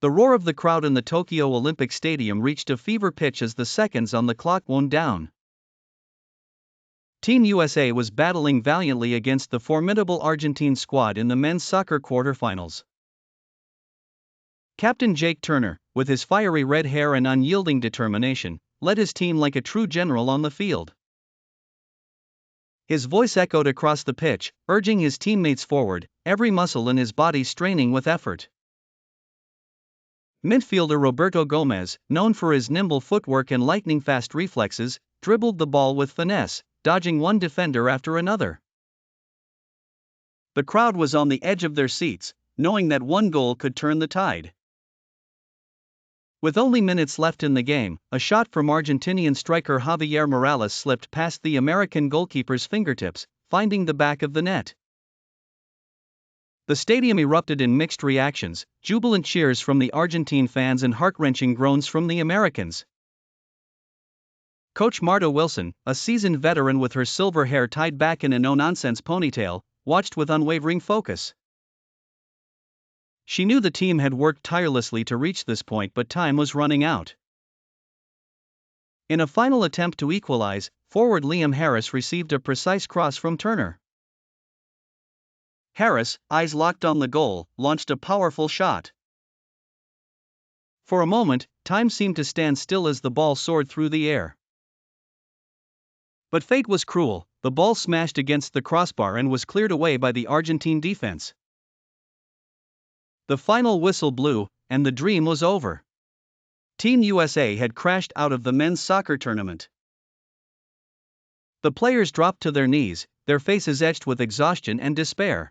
The roar of the crowd in the Tokyo Olympic Stadium reached a fever pitch as the seconds on the clock wound down. Team USA was battling valiantly against the formidable Argentine squad in the men's soccer quarterfinals. Captain Jake Turner, with his fiery red hair and unyielding determination, led his team like a true general on the field. His voice echoed across the pitch, urging his teammates forward, every muscle in his body straining with effort. Midfielder Roberto Gomez, known for his nimble footwork and lightning-fast reflexes, dribbled the ball with finesse, dodging one defender after another. The crowd was on the edge of their seats, knowing that one goal could turn the tide. With only minutes left in the game, a shot from Argentinian striker Javier Morales slipped past the American goalkeeper's fingertips, finding the back of the net. The stadium erupted in mixed reactions, jubilant cheers from the Argentine fans and heart-wrenching groans from the Americans. Coach Marta Wilson, a seasoned veteran with her silver hair tied back in a no-nonsense ponytail, watched with unwavering focus. She knew the team had worked tirelessly to reach this point, but time was running out. In a final attempt to equalize, forward Liam Harris received a precise cross from Turner. Harris, eyes locked on the goal, launched a powerful shot. For a moment, time seemed to stand still as the ball soared through the air. But fate was cruel. The ball smashed against the crossbar and was cleared away by the Argentine defense. The final whistle blew, and the dream was over. Team USA had crashed out of the men's soccer tournament. The players dropped to their knees, their faces etched with exhaustion and despair.